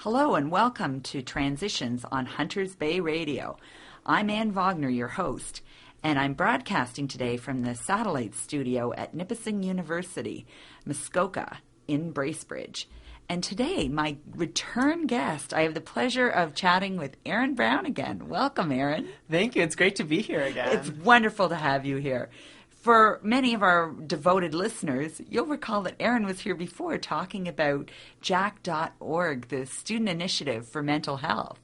Hello and welcome to Transitions on Hunters Bay Radio. I'm Anne Wagner, your host, and I'm broadcasting today from the satellite studio at Nipissing University, Muskoka in Bracebridge. And today, my return guest, I have the pleasure of chatting with Erin Brown again. Welcome, Erin. Thank you. It's great to be here again. It's wonderful to have you here. For many of our devoted listeners, you'll recall that Erin was here before talking about jack.org, the student initiative for mental health.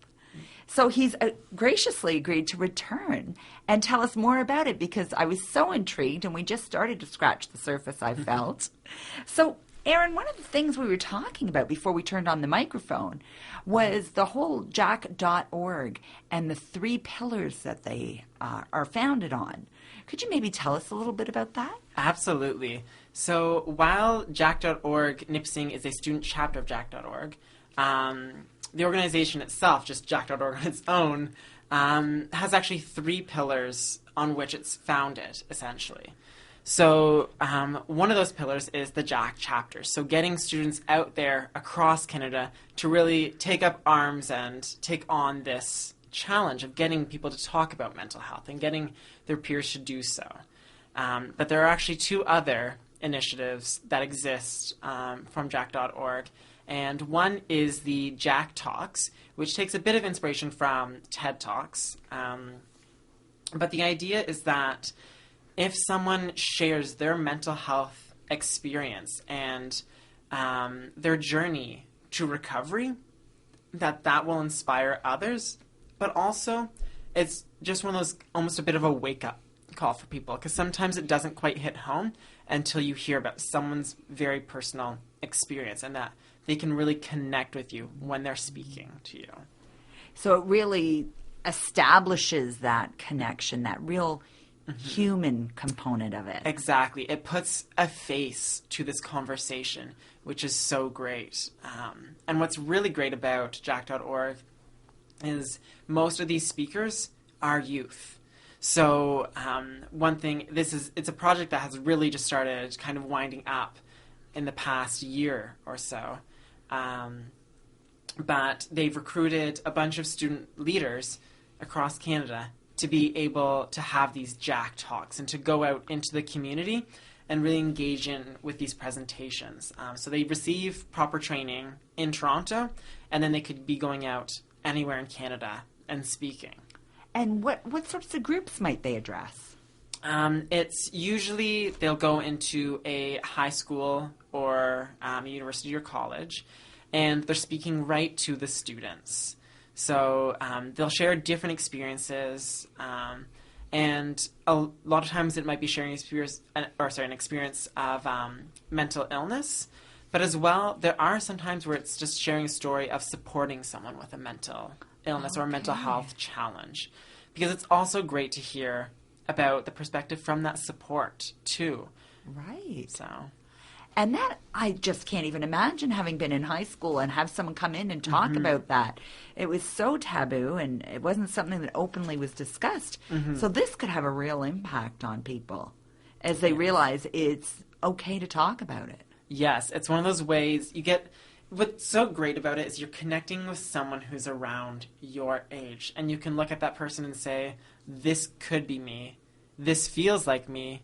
So he's graciously agreed to return and tell us more about it because I was so intrigued and we just started to scratch the surface, I felt. So, Erin, one of the things we were talking about before we turned on the microphone was the whole jack.org and the three pillars that they are founded on. Could you maybe tell us a little bit about that? Absolutely. So while jack.org Nipissing is a student chapter of jack.org, the organization itself, just jack.org on its own, has actually three pillars on which it's founded, essentially. So one of those pillars is the Jack chapter. So getting students out there across Canada to really take up arms and take on this challenge of getting people to talk about mental health and getting their peers to do so. But there are actually two other initiatives that exist from jack.org. And one is the Jack Talks, which takes a bit of inspiration from TED Talks. But the idea is that if someone shares their mental health experience and their journey to recovery, that will inspire others. But also, it's just one of those, almost a bit of a wake-up call for people, because sometimes it doesn't quite hit home until you hear about someone's very personal experience and that they can really connect with you when they're speaking to you. So it really establishes that connection, that real human component of it. Exactly. It puts a face to this conversation, which is so great. And what's really great about jack.org is most of these speakers are youth. So one thing, it's a project that has really just started kind of winding up in the past year or so. But they've recruited a bunch of student leaders across Canada to be able to have these Jack Talks and to go out into the community and really engage with these presentations. So they receive proper training in Toronto, and then they could be going out anywhere in Canada and speaking. And what sorts of groups might they address? It's usually they'll go into a high school or a university or college, and they're speaking right to the students. So they'll share different experiences, and a lot of times it might be sharing an experience of mental illness. But as well, there are some times where it's just sharing a story of supporting someone with a mental illness or a mental health challenge. Because it's also great to hear about the perspective from that support, too. Right. So, and that, I just can't even imagine having been in high school and have someone come in and talk about that. It was so taboo, and it wasn't something that openly was discussed. So this could have a real impact on people as they realize it's okay to talk about it. Yes, it's one of those ways you get. What's so great about it is you're connecting with someone who's around your age, and you can look at that person and say, this could be me, this feels like me,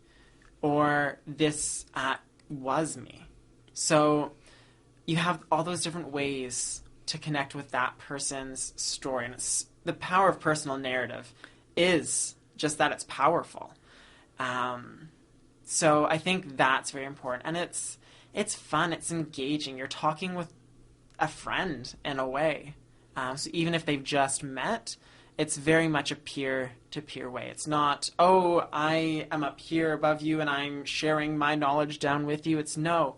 or this was me. So you have all those different ways to connect with that person's story, and the power of personal narrative is just that it's powerful. So I think that's very important, and it's fun, it's engaging. You're talking with a friend in a way. So even if they've just met, it's very much a peer-to-peer way. It's not, oh, I am up here above you and I'm sharing my knowledge down with you. It's no,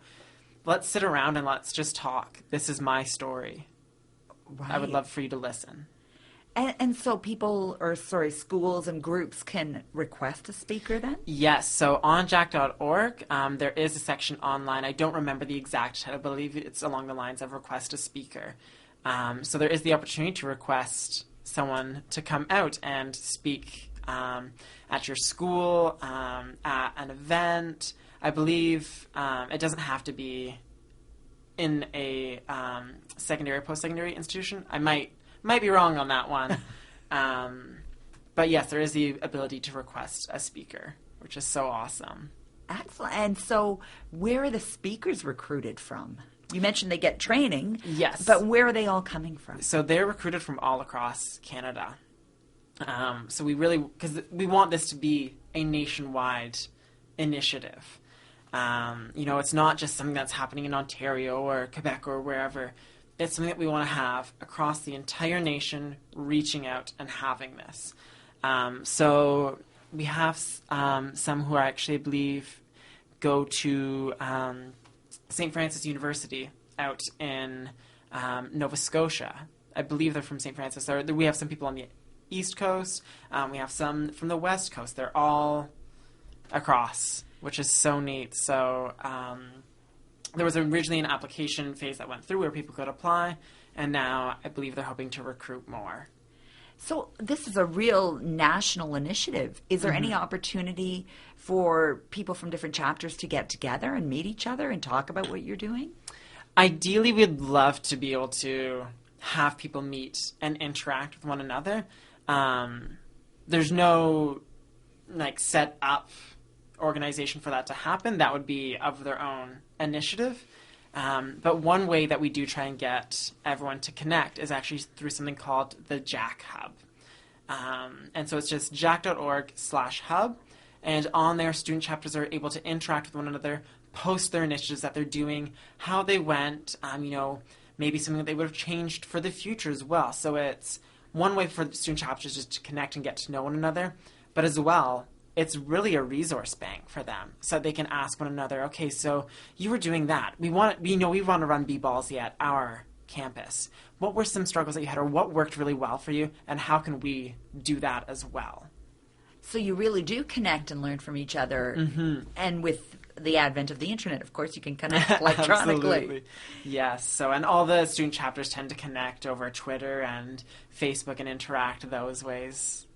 let's sit around and let's just talk. This is my story. Right. I would love for you to listen. And so schools and groups can request a speaker then? Yes. So on jack.org, there is a section online. I don't remember the exact title. I believe it's along the lines of request a speaker. So there is the opportunity to request someone to come out and speak at your school, at an event. I believe it doesn't have to be in a secondary, post-secondary institution. I might be wrong on that one. But yes, there is the ability to request a speaker, which is so awesome. Excellent. And so where are the speakers recruited from? You mentioned they get training. Yes. But where are they all coming from? So they're recruited from all across Canada. So because we want this to be a nationwide initiative. It's not just something that's happening in Ontario or Quebec or wherever. It's something that we want to have across the entire nation, reaching out and having this. So we have some who actually, I believe, go to St. Francis University out in Nova Scotia. I believe they're from St. Francis. We have some people on the East Coast. We have some from the West Coast. They're all across, which is so neat. So there was originally an application phase that went through where people could apply, and now I believe they're hoping to recruit more. So this is a real national initiative. Is there any opportunity for people from different chapters to get together and meet each other and talk about what you're doing? Ideally, we'd love to be able to have people meet and interact with one another. There's no set up organization for that to happen. That would be of their own initiative. But one way that we do try and get everyone to connect is actually through something called the Jack Hub. And so it's just jack.org/hub. And on there, student chapters are able to interact with one another, post their initiatives that they're doing, how they went, maybe something that they would have changed for the future as well. So it's one way for student chapters just to connect and get to know one another. But as well, it's really a resource bank for them, so they can ask one another, okay, so you were doing that. We want to run B-Ballsy at our campus. What were some struggles that you had, or what worked really well for you, and how can we do that as well? So you really do connect and learn from each other. And with the advent of the internet, of course, you can connect electronically. Absolutely. Yes. So, and all the student chapters tend to connect over Twitter and Facebook and interact those ways.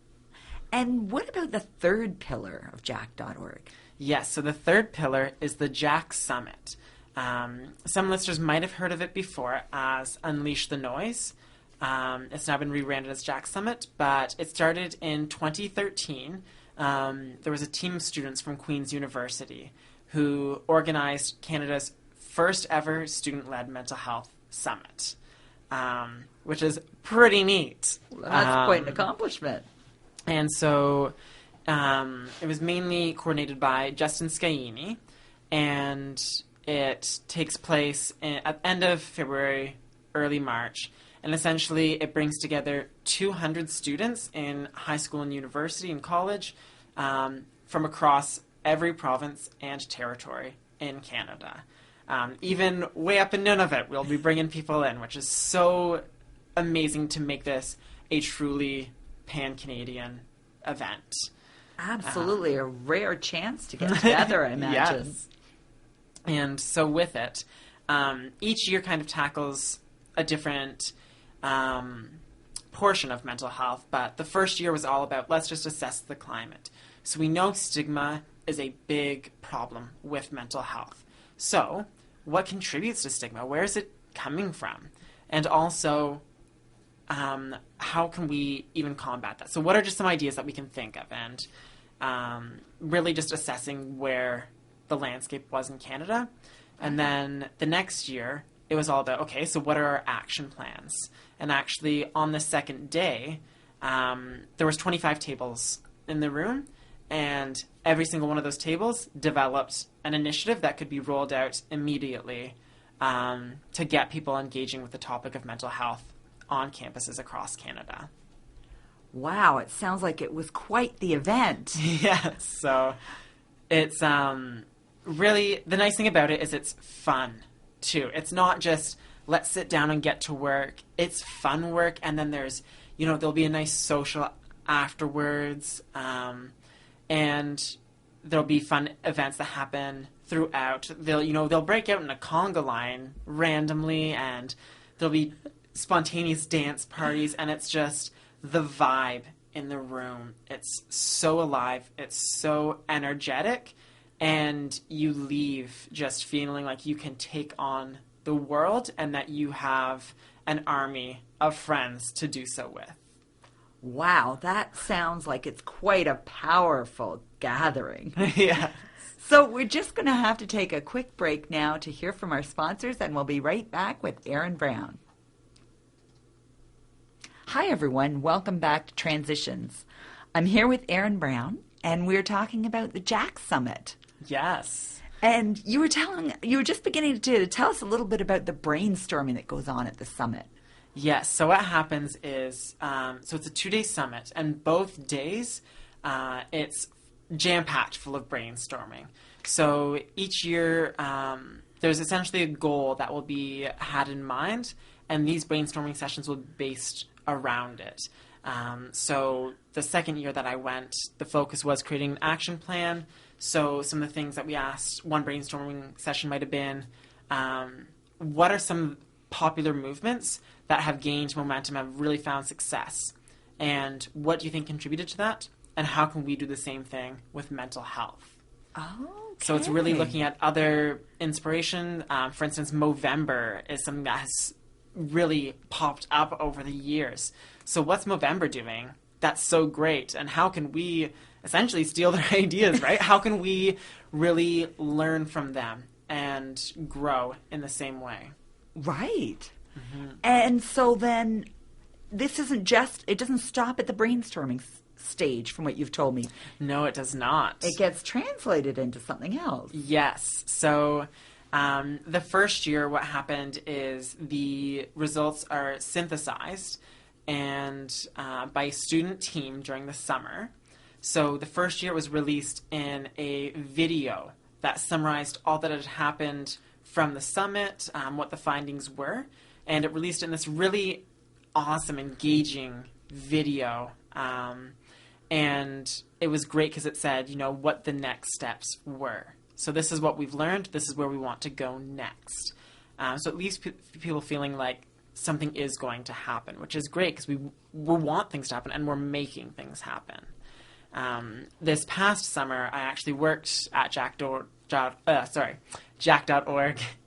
And what about the third pillar of jack.org? Yes, so the third pillar is the Jack Summit. Some listeners might have heard of it before as Unleash the Noise. It's now been rebranded as Jack Summit, but it started in 2013. There was a team of students from Queen's University who organized Canada's first ever student-led mental health summit, which is pretty neat. Well, that's quite an accomplishment. And so it was mainly coordinated by Justin Scaini, and it takes place at the end of February, early March. And essentially it brings together 200 students in high school and university and college from across every province and territory in Canada. Even way up in Nunavut, we'll be bringing people in, which is so amazing to make this a truly pan-Canadian event. Absolutely. A rare chance to get together, I imagine. Yes. And so with it, each year kind of tackles a different portion of mental health, but the first year was all about let's just assess the climate. So we know stigma is a big problem with mental health. So what contributes to stigma? Where is it coming from? And also, how can we even combat that? So what are just some ideas that we can think of? And really just assessing where the landscape was in Canada. And then the next year, it was all about, okay, so what are our action plans? And actually, on the second day, there was 25 tables in the room, and every single one of those tables developed an initiative that could be rolled out immediately to get people engaging with the topic of mental health on campuses across Canada. Wow, it sounds like it was quite the event. Yes, so it's really, the nice thing about it is it's fun, too. It's not just, let's sit down and get to work. It's fun work, and then there's, there'll be a nice social afterwards, and there'll be fun events that happen throughout. They'll break out in a conga line randomly, and there'll be spontaneous dance parties, and it's just the vibe in the room. It's so alive. It's so energetic, and you leave just feeling like you can take on the world and that you have an army of friends to do so with. Wow, that sounds like it's quite a powerful gathering. Yeah. So we're just going to have to take a quick break now to hear from our sponsors, and we'll be right back with Erin Brown. Hi, everyone. Welcome back to Transitions. I'm here with Erin Brown, and we're talking about the Jack Summit. Yes. And you were just beginning to tell us a little bit about the brainstorming that goes on at the summit. Yes. So what happens is, so it's a 2-day summit, and both days, it's jam-packed full of brainstorming. So each year, there's essentially a goal that will be had in mind, and these brainstorming sessions will be based around it. So the second year that I went, the focus was creating an action plan. So some of the things that we asked, one brainstorming session might have been, what are some popular movements that have gained momentum, have really found success? And what do you think contributed to that? And how can we do the same thing with mental health? Okay. So it's really looking at other inspiration. For instance, Movember is something that has really popped up over the years. So what's Movember doing that's so great? And how can we essentially steal their ideas, right? How can we really learn from them and grow in the same way? Right. Mm-hmm. And so then this isn't just, it doesn't stop at the brainstorming stage from what you've told me. No, it does not. It gets translated into something else. Yes. So the first year, what happened is the results are synthesized and by a student team during the summer. So the first year was released in a video that summarized all that had happened from the summit, what the findings were, and it released in this really awesome, engaging video. And it was great because it said, what the next steps were. So this is what we've learned. This is where we want to go next. So it leaves people feeling like something is going to happen, which is great because we want things to happen and we're making things happen. This past summer, I actually worked at Jack.org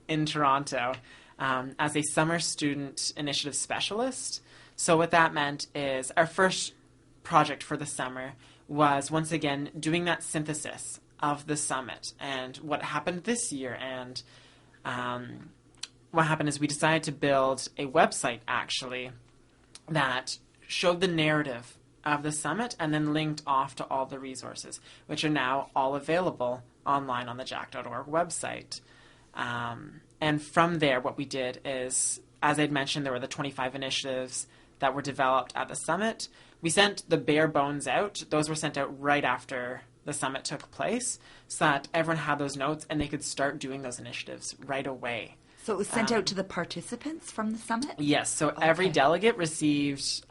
in Toronto as a summer student initiative specialist. So what that meant is our first project for the summer was, once again, doing that synthesis of the summit and what happened this year. And what happened is we decided to build a website, actually, that showed the narrative of the summit and then linked off to all the resources, which are now all available online on the jack.org website. And from there, what we did is, as I'd mentioned, there were the 25 initiatives that were developed at the summit. We sent the bare bones out. Those were sent out right after the summit took place so that everyone had those notes and they could start doing those initiatives right away. So it was sent out to the participants from the summit? Yes. So every delegate received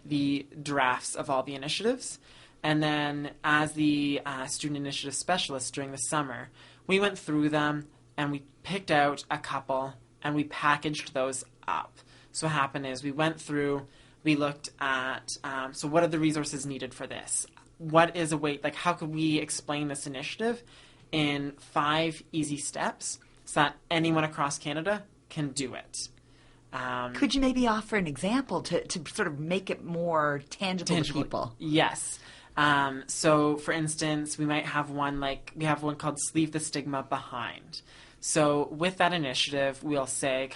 the drafts of all the initiatives. And then as the student initiative specialist during the summer, we went through them and we picked out a couple and we packaged those up. So what happened is we went through, we looked at, so what are the resources needed for this? What is a way, how could we explain this initiative in 5 easy steps so that anyone across Canada can do it? Could you maybe offer an example to sort of make it more tangible to people? Yes. So, for instance, we might have one called Leave the Stigma Behind. So with that initiative, we'll say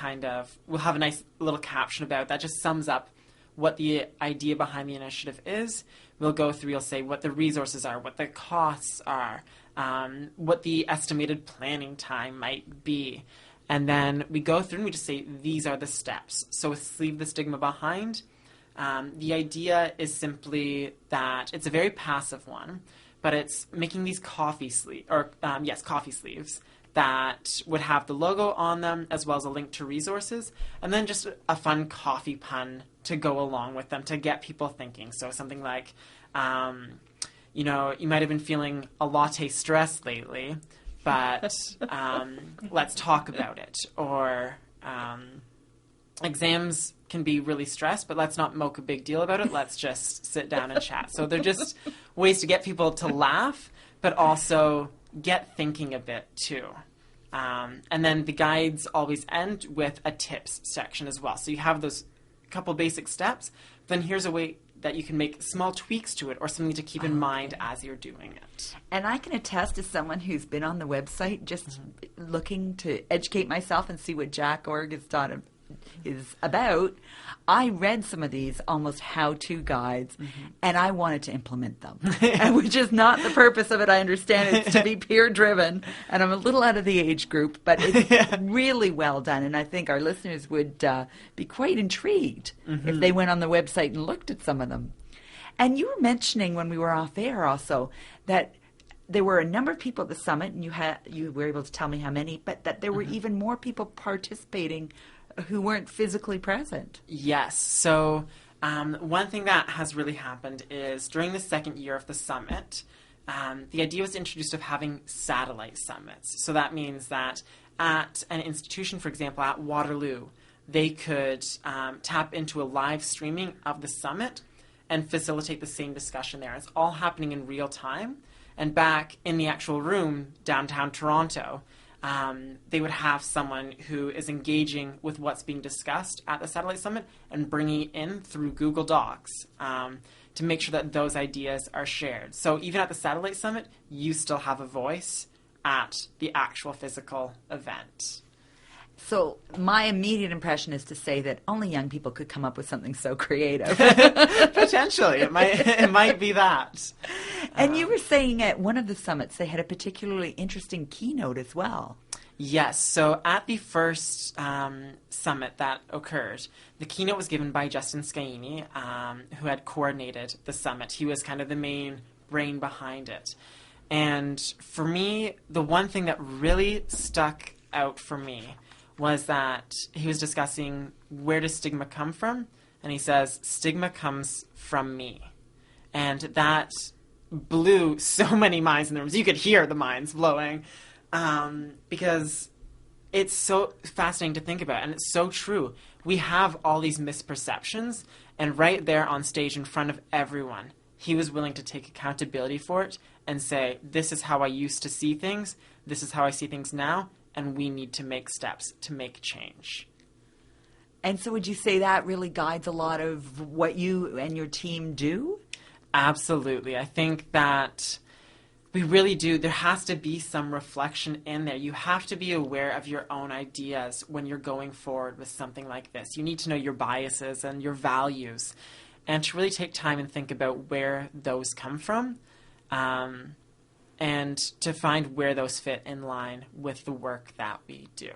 we'll have a nice little caption about that just sums up what the idea behind the initiative is. We'll go through, we'll say what the resources are, what the costs are, what the estimated planning time might be. And then we go through and we just say, these are the steps. So with Leave the Stigma Behind, the idea is simply that it's a very passive one, but it's making these coffee sleeves that would have the logo on them as well as a link to resources, and then just a fun coffee pun to go along with them to get people thinking. So something like, you might have been feeling a latte stress lately, but let's talk about it. Or exams can be really stressed, but let's not make a big deal about it. Let's just sit down and chat. So they're just ways to get people to laugh, but also get thinking a bit too. And then the guides always end with a tips section as well. So you have those couple basic steps. Then here's a way that you can make small tweaks to it or something to keep in mind as you're doing it. And I can attest as someone who's been on the website just looking to educate myself and see what Jack.org is about. I read some of these almost how-to guides, and I wanted to implement them, and which is not the purpose of it. I understand it's to be peer-driven, and I'm a little out of the age group, but it's really well done, and I think our listeners would be quite intrigued if they went on the website and looked at some of them. And you were mentioning when we were off air also that there were a number of people at the summit, and you were able to tell me how many, but that there were even more people participating who weren't physically present. Yes. So one thing that has really happened is during the second year of the summit, the idea was introduced of having satellite summits. So that means that at an institution, for example, at Waterloo, they could tap into a live streaming of the summit and facilitate the same discussion there. It's all happening in real time. And back in the actual room, downtown Toronto, they would have someone who is engaging with what's being discussed at the Satellite Summit and bringing it in through Google Docs to make sure that those ideas are shared. So even at the Satellite Summit, you still have a voice at the actual physical event. So my immediate impression is to say that only young people could come up with something so creative. Potentially. It might be that. And you were saying at one of the summits they had a particularly interesting keynote as well. Yes. So at the first summit that occurred, the keynote was given by Justin Scaini, who had coordinated the summit. He was kind of the main brain behind it. And for me, the one thing that really stuck out for me was that he was discussing where does stigma come from? And he says, stigma comes from me. And that blew so many minds in the rooms. You could hear the minds blowing because it's so fascinating to think about. And it's so true. We have all these misperceptions. And right there on stage in front of everyone, he was willing to take accountability for it and say, this is how I used to see things. This is how I see things now. And we need to make steps to make change. And so would you say that really guides a lot of what you and your team do? Absolutely. I think that we really do. There has to be some reflection in there. You have to be aware of your own ideas when you're going forward with something like this. You need to know your biases and your values and to really take time and think about where those come from. And to find where those fit in line with the work that we do.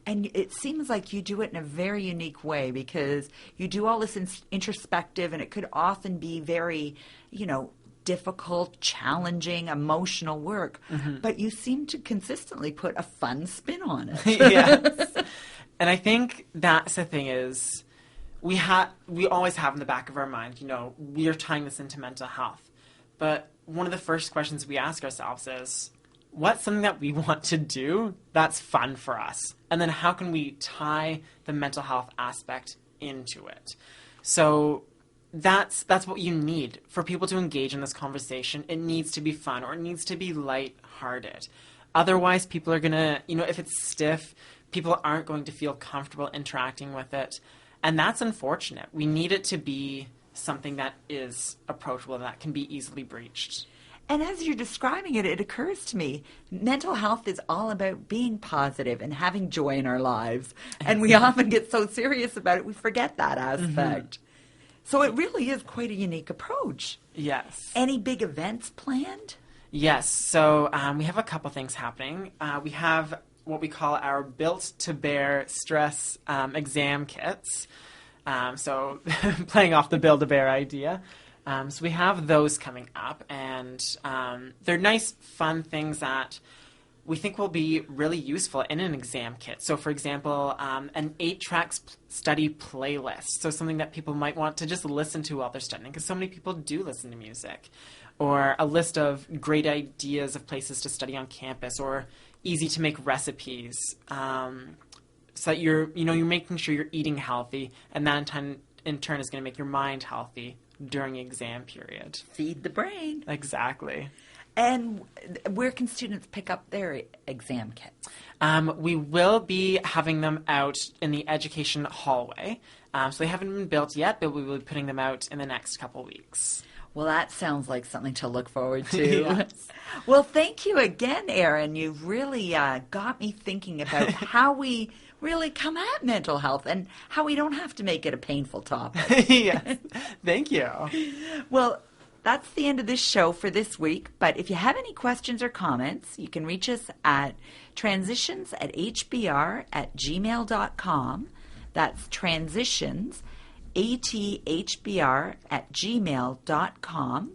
And it seems like you do it in a very unique way because you do all this introspective, and it could often be very, difficult, challenging, emotional work. But you seem to consistently put a fun spin on it. Yes. And I think that's the thing is we always have in the back of our mind, we are tying this into mental health. But one of the first questions we ask ourselves is, what's something that we want to do that's fun for us? And then how can we tie the mental health aspect into it? So that's what you need. For people to engage in this conversation, it needs to be fun or it needs to be lighthearted. Otherwise, people are going to, if it's stiff, people aren't going to feel comfortable interacting with it. And that's unfortunate. We need it to be something that is approachable and that can be easily breached. And as you're describing it, it occurs to me, mental health is all about being positive and having joy in our lives. And we often get so serious about it, we forget that aspect. So it really is quite a unique approach. Yes. Any big events planned? Yes. So we have a couple things happening. We have what we call our Built to Bear stress exam kits. So playing off the Build-A-Bear idea. So we have those coming up, and they're nice, fun things that we think will be really useful in an exam kit. So, for example, an 8-track study playlist. So something that people might want to just listen to while they're studying, because so many people do listen to music. Or a list of great ideas of places to study on campus, or easy-to-make recipes. So that you're making sure you're eating healthy, and that in turn is going to make your mind healthy during exam period. Feed the brain. Exactly. And where can students pick up their exam kits? We will be having them out in the education hallway. So they haven't been built yet, but we will be putting them out in the next couple weeks. Well, that sounds like something to look forward to. Yes. Well, thank you again, Erin. You've really got me thinking about how we really come at mental health and how we don't have to make it a painful topic. Yes. Thank you. Well, that's the end of this show for this week. But if you have any questions or comments, you can reach us at transitions@hbr@gmail.com. That's transitions, athbr@gmail.com.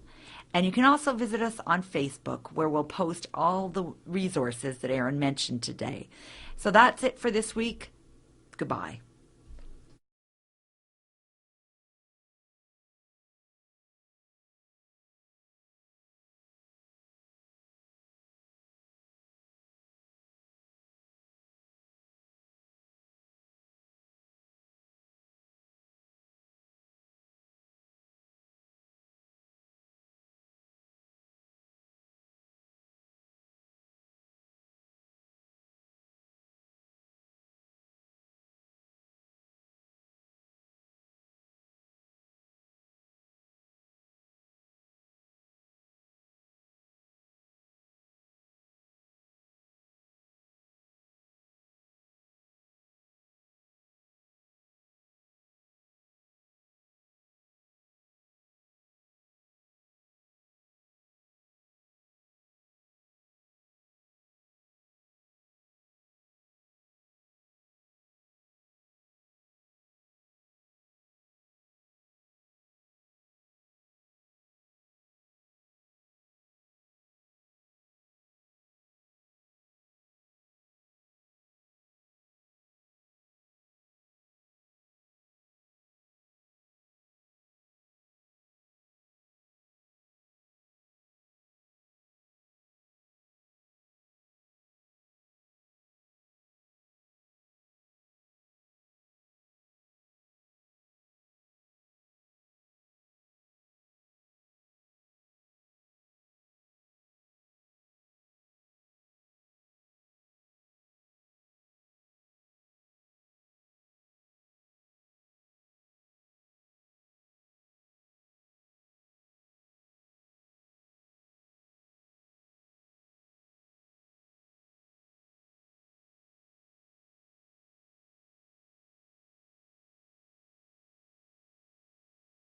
And you can also visit us on Facebook, where we'll post all the resources that Erin mentioned today. So that's it for this week. Goodbye.